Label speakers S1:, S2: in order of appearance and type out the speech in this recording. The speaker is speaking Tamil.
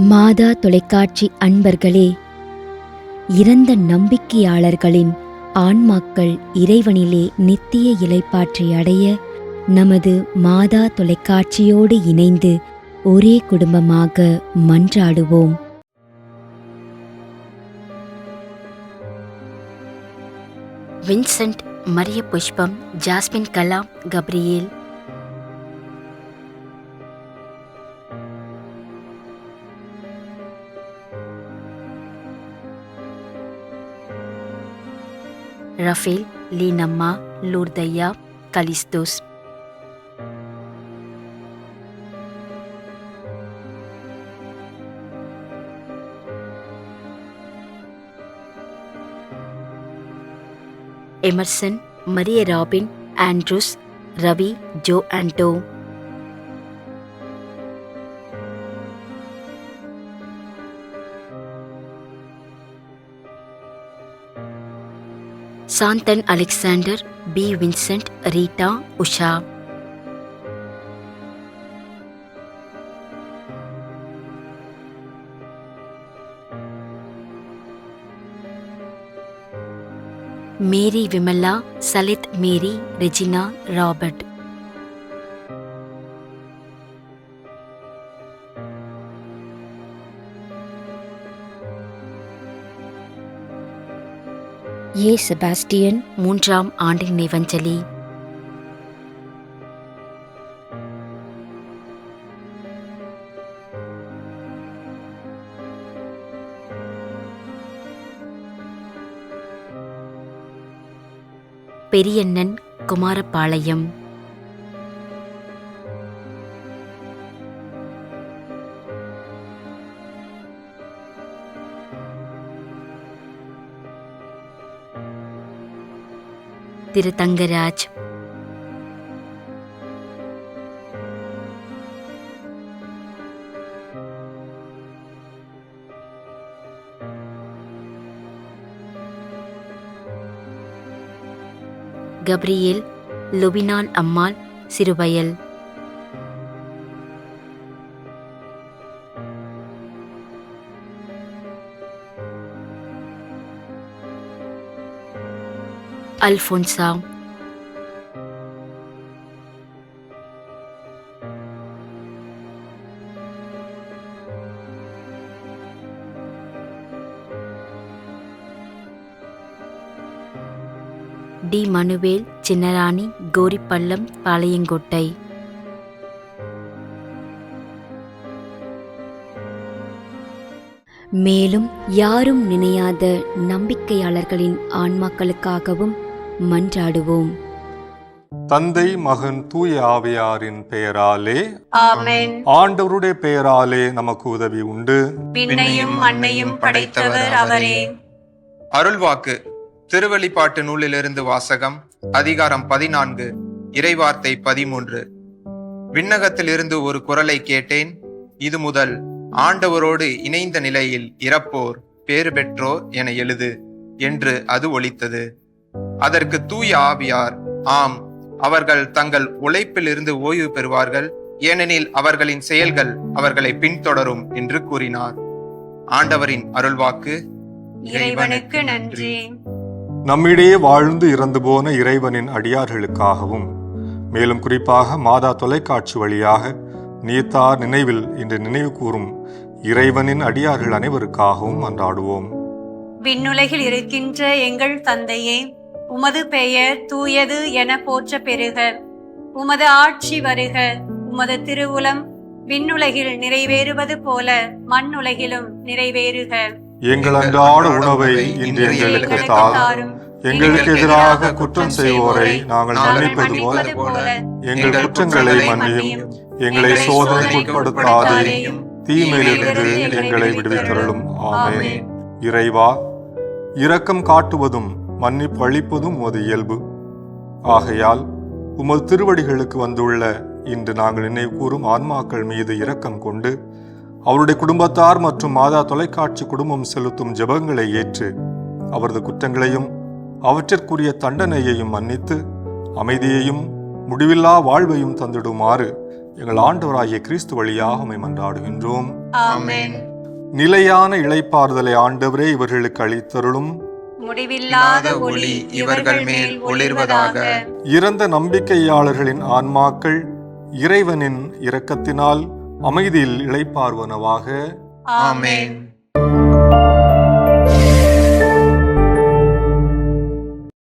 S1: மாதா தொலைக்காட்சி அன்பர்களே, இறந்த நம்பிக்கையாளர்களின் ஆன்மாக்கள் இறைவனிலே நித்திய இளைப்பாற்றி அடைய நமது மாதா தொலைக்காட்சியோடு இணைந்து ஒரே குடும்பமாக மன்றாடுவோம். Vincent, Mariya Pushpam, Jasmine, Kalam, Gabriel. Raphael, Leenamma, Lurthaiya, Callistus. Emerson, Mariya Robin, Andrews, Ravi, Joe Anto. Santhan, Alexander, P. Vincent, Rita, Usha. Mary, Vimala, Salith, Mary, Regina, Robert. A. Sebastian, 3ஆம் ஆண்டு நினைவஞ்சலி. பெரியண்ணன், குமாரபாளையம். திரு தங்கராஜ். கப்ரியேல், லுபினான் அம்மாள், சிறுவயல். அல்போன்சா. டி. மனுவேல், சின்னராணி, கோரிப்பள்ளம், பாளையங்கோட்டை. மேலும் யாரும் நினையாத நம்பிக்கையாளர்களின் ஆன்மாக்களுக்காகவும் மன்றாடுவோம்.
S2: தந்தை, மகன், தூய ஆவியாரின் பெயராலே
S3: ஆமென்.
S2: ஆண்டவருடைய பெயராலே நமக்கு உதவி உண்டு.
S3: விண்ணையும் மண்ணையும் படைத்தவர் அவரே.
S4: அருள்வாக்கு. திருவெளிப்பாட்டு நூலிலிருந்து வாசகம். அதிகாரம் 14, இறைவார்த்தை 13. விண்ணகத்திலிருந்து ஒரு குரலை கேட்டேன். இது முதல் ஆண்டவரோடு இணைந்த நிலையில் இறப்போர் பேறு பெற்றோர் என எழுது என்று அது ஒலித்தது. அதற்கு தூய ஆவியார், ஆம், அவர்கள் தங்கள் உழைப்பில் இருந்து ஓய்வு பெறுவார்கள், ஏனெனில் அவர்களின் செயல்கள் அவர்களை பின்தொடரும் என்று கூறினார். ஆண்டவரின் அருள்வாக்கு.
S3: இறைவனுக்கு நன்றி.
S2: நம்மிடையே வாழ்ந்து இறந்து போன இறைவனின் அடியார்களுக்காகவும், மேலும் குறிப்பாக மாதா தொலைக்காட்சி வழியாக நீத்தார் நினைவில் இன்று நினைவு கூறும் இறைவனின் அடியார்கள் அனைவருக்காகவும் மன்றாடுவோம்.
S3: விண்ணுலகில் இருக்கின்ற எங்கள் தந்தையே, உமது பெயர் தூயது என போற்ற பெறுக. உமது ஆட்சி வருக. உமது திருவுளம் விண்ணுலகில் நிறைவேறுவது போல மண்ணுலகிலும் நிறைவேறுக.
S2: எங்கள் அன்றாட உணவை இன்று எங்களுக்கு தாரும். எங்களுக்கு எதிராக குற்றம் செய்வோரை நாங்கள் மன்னிப்பது போல எங்கள் குற்றங்களை மன்னியும். எங்களை சோதனைக்குட்படுத்தாதேயும், தீமையிலிருந்து எங்களை விடுவித்தருளும். ஆமென். இறைவா, இரக்கம் காட்டுவதும் மன்னிப்பு அளிப்பதும் உமது இயல்பு. ஆகையால் உமது திருவடிகளுக்கு வந்துள்ள இன்று நாங்கள் நினைவு கூறும் ஆன்மாக்கள் மீது இரக்கம் கொண்டு அவருடைய குடும்பத்தார் மற்றும் மாதா தொலைக்காட்சி குடும்பம் செலுத்தும் ஜெபங்களை ஏற்று அவரது குற்றங்களையும் அவற்றிற்குரிய தண்டனையையும் மன்னித்து அமைதியையும் முடிவில்லா வாழ்வையும் தந்திடுமாறு எங்கள் ஆண்டவராகிய கிறிஸ்து வழியாக உம்மை மன்றாடுகின்றோம்.
S3: ஆமென்.
S2: நிலையான இளைப்பாறுதலை ஆண்டவரே இவர்களுக்கு அளித்தருளும்.
S3: முடிவில்லாத ஒளி இவர்கள் மேல் ஒளிர்வதாக.
S2: இறந்த நம்பிக்கையாளர்களின் ஆன்மாக்கள் இறைவனின் இரக்கத்தினால் அமைதியில் இளைப்பாறுவனவாக.
S3: ஆமென்.